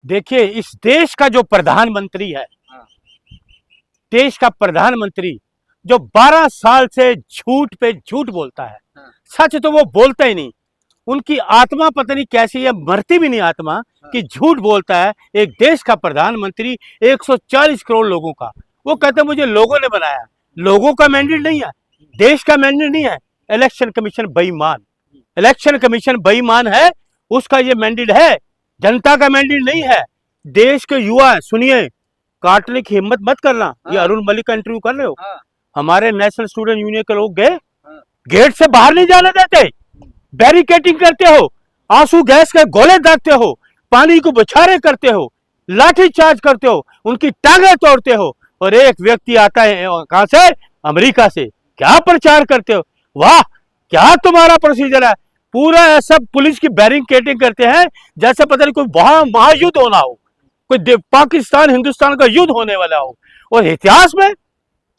देखिए, इस देश का जो प्रधानमंत्री है, देश का प्रधानमंत्री जो 12 साल से झूठ पे झूठ बोलता है, सच तो वो बोलता ही नहीं। उनकी आत्मा पता नहीं कैसी है, मरती भी नहीं आत्मा कि झूठ बोलता है। एक देश का प्रधानमंत्री 140 करोड़ लोगों का, वो कहते हैं मुझे लोगों ने बनाया। लोगों का मैंडेट नहीं है, देश का मैंडेट नहीं है। इलेक्शन कमीशन बेईमान, इलेक्शन कमीशन बेईमान है, उसका ये मैंडेट है, जनता का मैंडेट नहीं है। देश के युवा, सुनिए, काटने की हिम्मत मत करना। ये अरुण मलिक का इंटरव्यू कर रहे हो, हमारे नेशनल स्टूडेंट यूनियन के लोग गए, गेट से बाहर नहीं जाने देते, बैरिकेटिंग करते हो, आंसू गैस के गोले दागते हो, पानी को बौछारें करते हो, लाठी चार्ज करते हो, उनकी टांगें तोड़ते हो। और एक व्यक्ति आता है कहां से, अमेरिका से, क्या प्रचार करते हो, वाह क्या तुम्हारा प्रोसीजर है। पूरा ऐसा पुलिस की बैरिकेटिंग करते हैं जैसे पता नहीं कोई महायुद्ध होना हो, कोई पाकिस्तान हिंदुस्तान का युद्ध होने वाला हो। और इतिहास में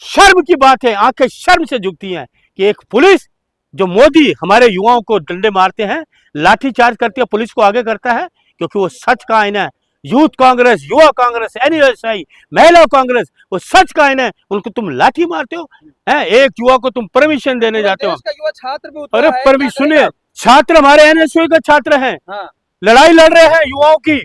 शर्म की बात है, आंखें शर्म से झुकती हैं कि एक पुलिस जो मोदी हमारे युवाओं को डंडे मारते हैं, लाठी चार्ज करती है, पुलिस को आगे करता है, क्योंकि वो सच का आईना है। यूथ कांग्रेस, युवा कांग्रेस, एनएसआई, महिला कांग्रेस, वो सच का आईना है, उनको तुम लाठी मारते हो। है एक युवा को तुम परमिशन देने जाते हो। युवा छात्र भी अरे परमिशन सुनिए, छात्र हमारे एनएसआई का छात्र हैं, लड़ाई लड़ रहे हैं युवाओं की।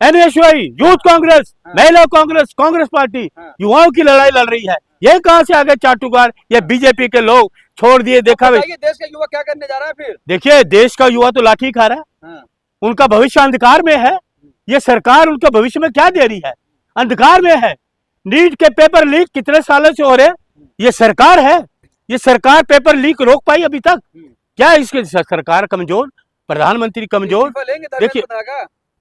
एनएसआई, यूथ कांग्रेस, महिला कांग्रेस, कांग्रेस पार्टी युवाओं की लड़ाई लड़ रही है। ये कहां से आ गए चाटुकार, ये बीजेपी के लोग छोड़ दिए। देखा भाई, देश का युवा क्या करने जा रहा है फिर? देखिए, देश का युवा तो लाठी खा रहा है, उनका भविष्य अंधकार में है। ये सरकार उनका भविष्य में क्या दे रही है, अंधकार में है। नीट के पेपर लीक कितने सालों से हो रहे, ये सरकार है, ये सरकार पेपर लीक रोक पाई अभी तक? क्या इसके सरकार कमजोर, प्रधानमंत्री कमजोर? देखिए,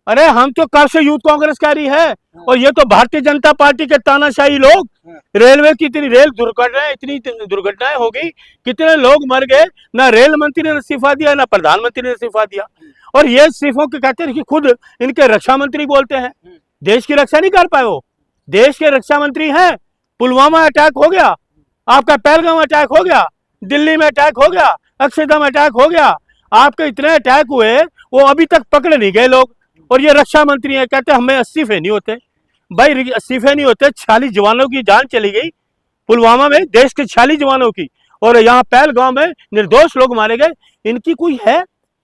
अरे हम तो कब से यूथ कांग्रेस कह रही है, और ये तो भारतीय जनता पार्टी के तानाशाही लोग। रेलवे की इतनी रेल दुर्घटनाएं, इतनी दुर्घटनाएं हो गई, कितने लोग मर गए, ना रेल मंत्री ने इस्तीफा दिया, ना प्रधानमंत्री ने इस्तीफा दिया। और ये इस्तीफों के कहते हैं कि खुद इनके रक्षा मंत्री बोलते हैं, देश की रक्षा नहीं कर पाए। वो देश के रक्षा मंत्री हैं। पुलवामा अटैक हो गया, आपका पहलगाम अटैक हो गया, दिल्ली में अटैक हो गया, अक्षरधाम अटैक हो गया, आपके इतने अटैक हुए, वो अभी तक पकड़े नहीं गए लोग। और ये रक्षा मंत्री है, कहते हैं हमें इस्तीफे नहीं होते। भाई इस्तीफे नहीं होते, 46 जवानों की जान चली गई पुलवामा में, देश के 46 जवानों की। और यहाँ पहलगाम में निर्दोष लोग मारे गए। इनकी कोई है,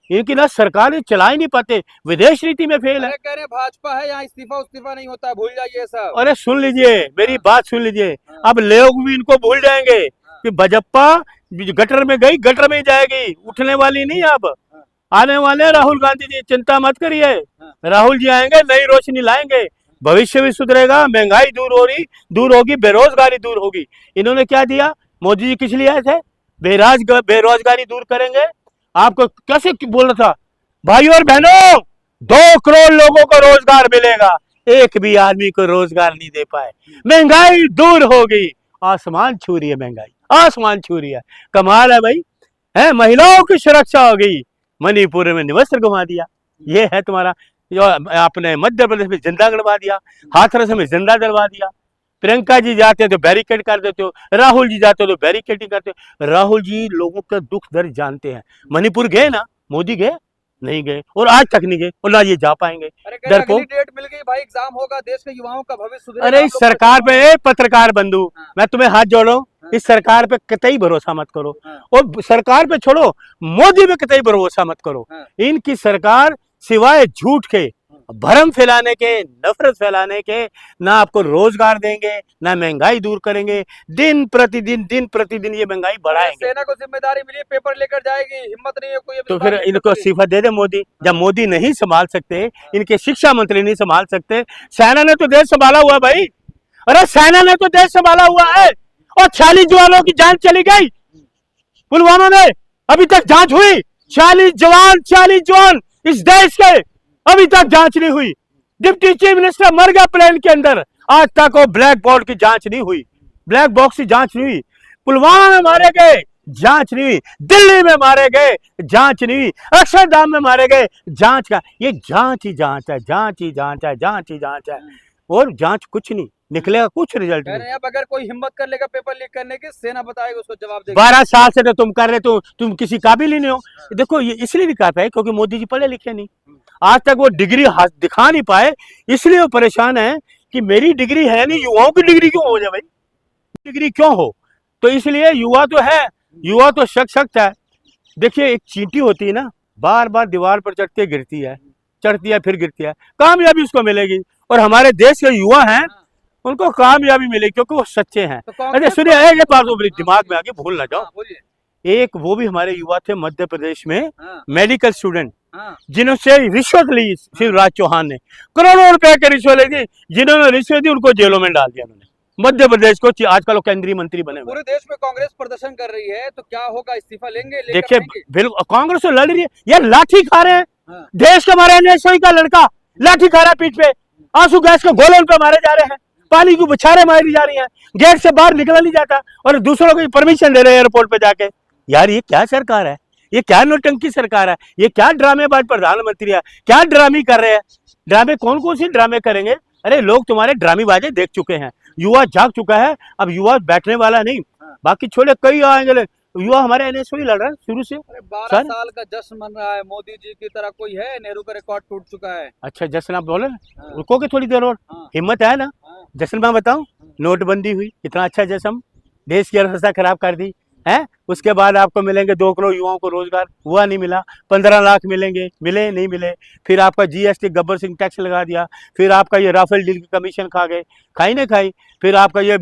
इनकी ना सरकार चला ही नहीं पाते, विदेश नीति में फेल है। कह रहे भाजपा है, यहाँ इस्तीफा नहीं होता, भूल जाइए सब। अरे सुन लीजिए, मेरी बात सुन लीजिए, अब लोग भी इनको भूल जाएंगे कि भाजपा गटर में गई, गटर में जाएगी, उठने वाली नहीं। अब आने वाले राहुल गांधी जी, चिंता मत करिए, राहुल जी आएंगे, नई रोशनी लाएंगे, भविष्य भी सुधरेगा, महंगाई दूर होगी, बेरोजगारी दूर होगी। इन्होंने क्या दिया, मोदी जी किस लिए आए थे, बेरोजगारी दूर करेंगे। आपको कैसे बोल रहा था, भाई और बहनों 2 करोड़ लोगों को रोजगार मिलेगा, एक भी आदमी को रोजगार नहीं दे पाए, महंगाई दूर होगी। आसमान छू रही है महंगाई, आसमान छू रही है, कमाल है भाई, है महिलाओं की सुरक्षा हो गई, मणिपुर में निवस्त्र घुमा दिया। ये है तुम्हारा, जो आपने मध्य प्रदेश में झंडा गड़वा दिया, हाथरस में झंडा डलवा दिया। प्रियंका जी जाते हो तो बैरिकेड कर देते हो, राहुल जी जाते हो तो बैरिकेडिंग करते हो। राहुल जी लोगों का दुख दर्द जानते हैं। मणिपुर गए ना, मोदी गए नहीं गए, और आज तक नहीं गए, और ना ये जा पाएंगे। अगली डेट मिल गई भाई, एग्जाम होगा, देश के युवाओं का भविष्य सुधरेगा। अरे इस सरकार पे, पत्रकार बंधु, मैं तुम्हें हाथ जोड़ो, इस सरकार पे कतई भरोसा मत करो, और सरकार पे छोड़ो, मोदी पे कतई भरोसा मत करो। इनकी सरकार सिवाय झूठ के, भ्रम फैलाने के, नफरत फैलाने के, ना आपको रोजगार देंगे, ना महंगाई दूर करेंगे। दिन प्रतिदिन ये महंगाई बढ़ाएंगे। सेना को जिम्मेदारी मिली, पेपर लेकर जाएगी, हिम्मत नहीं है कोई। तो फिर इनको इस्तीफा दे दे मोदी। जब मोदी नहीं संभाल सकते, इनके शिक्षा मंत्री नहीं संभाल सकते, सेना ने तो देश संभाला हुआ भाई। अरे सेना ने तो देश संभाला हुआ है, और 46 जवानों की जान चली गई पुलवामा में, अभी तक जांच हुई? 40 जवान इस देश के, अभी तक जांच नहीं हुई। डिप्टी चीफ मिनिस्टर मर गया प्लेन के अंदर, आज तक वो ब्लैक बोर्ड की जांच नहीं हुई, ब्लैक बॉक्स की जांच नहीं हुई। पुलवामा में मारे गए, जांच नहीं हुई, दिल्ली में मारे गए, जांच नहीं हुई, अक्षरधाम में मारे गए, जांच का ये जांच ही जांच है, जांच ही जांच है, जांच ही जांच है, और जांच कुछ नहीं निकलेगा, कुछ रिजल्ट नहीं। अब अगर कोई हिम्मत कर लेगा पेपर लीक करने की, सेना बताएगा, उसको जवाब देगा। 12 साल से तो तुम कर रहे, तो तुम किसी काबिल ही नहीं हो। देखो, ये इसलिए नहीं कर पाए क्योंकि मोदी जी पढ़े लिखे नहीं। आज तक वो डिग्री दिखा नहीं पाए, इसलिए वो परेशान है कि मेरी डिग्री है नहीं, युवाओं की डिग्री क्यों हो जाए भाई, डिग्री क्यों हो। तो इसलिए युवा तो है, युवा तो सशक्त है। देखिए एक चींटी होती है ना, बार बार दीवार पर चढ़ती है गिरती है, चढ़ती है फिर गिरती है, कामयाबी उसको मिलेगी। और हमारे देश के युवा हैं उनको कामयाबी मिलेगी क्योंकि वो सच्चे हैं। तो अरे सुनिए ये बात वो दिमाग में आगे भूल ना जाओ। बोलिए। एक वो भी हमारे युवा थे मध्य प्रदेश में, हाँ, मेडिकल स्टूडेंट, हाँ, जिनसे रिश्वत ली शिवराज चौहान ने, करोड़ों रुपए की रिश्वत ली थी, जिन्होंने रिश्वत दी उनको जेलों में डाल दिया उन्होंने। मध्य प्रदेश को आजकल वो केंद्रीय मंत्री बने हुए। पूरे देश में कांग्रेस प्रदर्शन कर रही है, तो क्या होगा, इस्तीफा लेंगे, लेकर देखिए आएंगे? बिल्कुल कांग्रेस तो लड़ रही है यार, लाठी खा रहे हैं। हाँ, देश का हमारा NSOI का लड़का लाठी खा रहा है पीठ पे, आंसू गैस के गोले उन पे मारे जा रहे हैं, पानी की बुछारें मारी जा रही हैं, गेट से बाहर निकला नहीं जाता और दूसरों को परमिशन दे रहे हैं एयरपोर्ट पे जाके। यार ये क्या सरकार है, ये क्या नौटंकी सरकार है, ये क्या ड्रामेबाज प्रधानमंत्री है, क्या ड्रामे कर रहे हैं। ड्रामे कौन कौन सी ड्रामे करेंगे, अरे लोग तुम्हारे ड्रामेबाजी देख चुके हैं, युवा जाग चुका है, अब युवा बैठने वाला नहीं। बाकी छोड़े कई आएंगे, युवा हमारे NSOI लड़ रहा है शुरू से। अरे 12 साल का जश्न मन रहा है, मोदी जी की तरह कोई है? नेहरू का रिकॉर्ड टूट चुका है। अच्छा जश्न आप बोले, हाँ, रुकोगे थोड़ी देर और, हाँ, हिम्मत है ना। हाँ, जश्न मैं बताऊं, नोटबंदी हुई, इतना अच्छा जश्न, देश की अर्थव्यवस्था खराब कर दी है। उसके बाद आपको मिलेंगे 2 करोड़ युवाओं को रोजगार, हुआ नहीं मिला। 15 लाख मिलेंगे, मिले नहीं मिले। फिर आपका GST गब्बर सिंह टैक्स लगा दिया, फिर आपका ये राफेल डील की कमीशन खा गए, खाई नहीं खाई। फिर आपका ये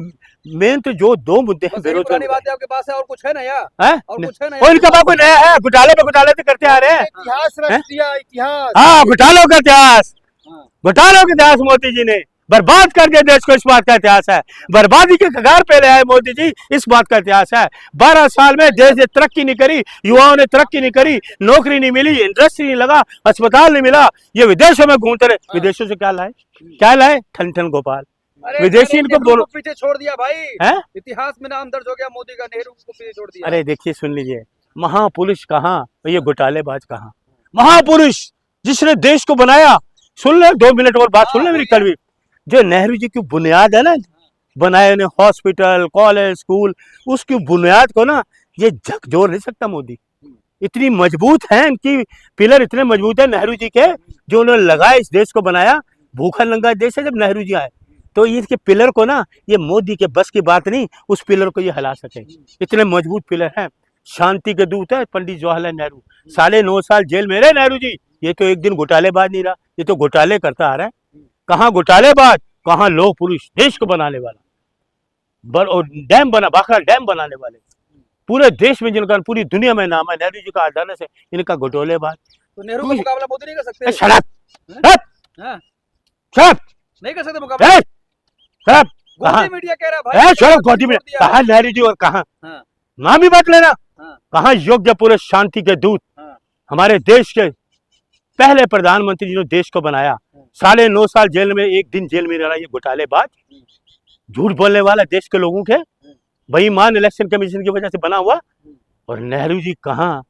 मेन तो जो 2 मुद्दे हैं, बस यही पुरानी बात है आपके पास है, और कुछ है ना यार? है और कुछ है ना? और इनका बाप कोई नया है, घोटाले पे घोटाले तो करते आ रहे हैं। इतिहास रच दिया, इतिहास। हाँ घोटालों का इतिहास, हाँ, घोटालों का इतिहास मोदी जी ने बर्बाद कर दिया देश को, इस बात का इतिहास है। बर्बादी के कगार पे ले आए मोदी जी, इस बात का इतिहास है। 12 साल में देश ने तरक्की नहीं करी, युवाओं ने तरक्की नहीं करी, नौकरी नहीं मिली, इंडस्ट्री नहीं लगा, अस्पताल नहीं मिला, ये विदेशों में घूमते रहे। विदेशों से क्या लाए, क्या लाए, ठन ठन गोपाल। अरे विदेशी इनको नेहरू बोलो को पीछे छोड़ दिया भाई, है। इतिहास में नाम दर्ज हो गया मोदी का, नेहरू को पीछे छोड़ दिया। अरे देखिए सुन लीजिए, महापुरुष कहाँ और ये घोटालेबाज कहाँ। महापुरुष जिसने देश को बनाया, सुन ले 2 मिनट और बात सुन ले मेरी कड़वी। जो नेहरू जी की बुनियाद है ना, बनाए ने हॉस्पिटल, कॉलेज, स्कूल, उसकी बुनियाद को ना ये झकझोर नहीं सकता मोदी। इतनी मजबूत है इनकी पिलर, इतने मजबूत है नेहरू जी के, जो उन्होंने लगाए, इस देश को बनाया। भूखा नंगा देश है जब नेहरू जी आए, तो इसके पिलर को ना ये मोदी के बस की बात नहीं, उस पिलर को ये हिला सके, इतने मजबूत पिलर हैं। शांति के दूत है पंडित जवाहरलाल नेहरू, 9.5 साल जेल में रहे नेहरू जी। ये तो एक दिन घोटालेबाज नहीं रहा, ये तो घोटाले करता आ रहा है। कहाँ घोटालेबाज, कहाँ लोह पुरुष, देश को बनाने वाला, डैम बना, भाखड़ा डैम बनाने वाले, पूरे देश में जिनका, पूरी दुनिया में नाम है, नेहरू जी का आदान से इनका घोटालेबाज। तो नेहरू का मुकाबला मोदी नहीं कर सकते? शराब हाँ, शराब नहीं कर सकते मुकाबला। शराब गोदी मीडिया कह रहा है भाई, शराब गोदी में, कहा नेहरू जी और कहा हाँ, नाम ही बात लेना, हाँ, कहा योग्य पुरुष, शांति के दूत, हाँ, हमारे देश के पहले प्रधानमंत्री जिन्होंने देश को बनाया। 9.5 साल जेल में, एक दिन जेल में रहा ये घोटालेबाज, झूठ बोलने वाला, देश के लोगों के बेईमान, इलेक्शन कमीशन की वजह से बना हुआ। और नेहरू जी कहाँ,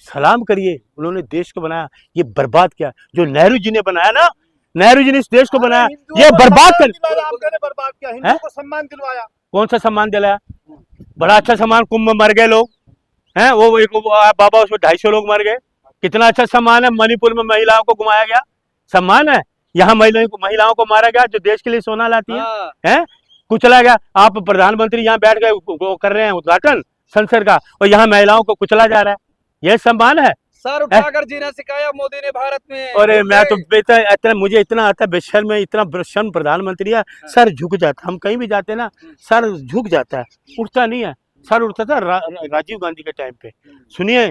सलाम करिए, उन्होंने देश को बनाया, ये बर्बाद किया। जो नेहरू जी ने बनाया ना, नेहरू जी ने इस देश को बनाया, ये बर्बाद कर, बर्बाद किया, हिंदुओं को सम्मान दिलवाया। कौन सा सम्मान दिलाया, बड़ा अच्छा सम्मान, कुंभ में मर गए लोग हैं, वो एक बाबा, उसमें 250 लोग मर गए, कितना अच्छा सम्मान है। मणिपुर में महिलाओं को घुमाया गया, सम्मान है। यहाँ महिलाओं को मारा गया जो देश के लिए सोना लाती है, हैं, कुचला गया। आप प्रधानमंत्री यहाँ बैठ गए कर रहे हैं उद्घाटन संसद का, और यहाँ महिलाओं को कुचला जा रहा है, यह सम्मान है। सर उठाकर जीना सिखाया मोदी ने भारत में। अरे मैं तो इतना, मुझे इतना आता है, बेशर्म में, इतना बेशर्म प्रधानमंत्री है, सर झुक जाता। हम कहीं भी जाते ना, सर झुक जाता है, उठता नहीं है। सर उठता था राजीव गांधी के टाइम पे। सुनिए,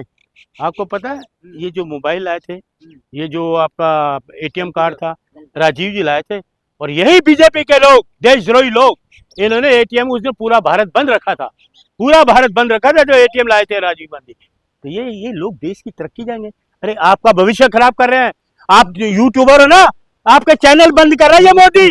आपको पता है ये जो मोबाइल लाए थे, ये जो आपका ATM कार्ड था, राजीव जी लाए थे। और यही बीजेपी के लोग, देशद्रोही लोग, इन्होंने ATM उस दिन पूरा भारत बंद रखा था, पूरा भारत बंद रखा था, जो ATM लाए थे राजीव गांधी। तो ये लोग देश की तरक्की जाएंगे। अरे आपका भविष्य खराब कर रहे हैं, आप यूट्यूबर हो ना, आपके चैनल बंद कर रहे हैं ये मोदी।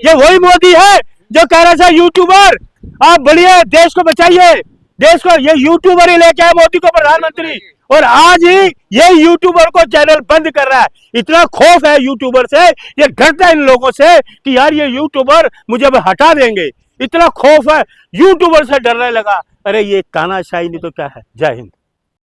ये वही मोदी है जो कह रहा था यूट्यूबर आप बढ़िया, देश को बचाइए, देश को, ये यूट्यूबर ही लेके आए मोदी को प्रधानमंत्री, और आज ही ये यूट्यूबर को चैनल बंद कर रहा है। इतना खौफ है यूट्यूबर से, ये डरता है इन लोगों से कि यार ये यूट्यूबर मुझे अब हटा देंगे, इतना खौफ है, यूट्यूबर से डरने लगा। अरे ये तानाशाही नहीं तो क्या है। जय हिंद।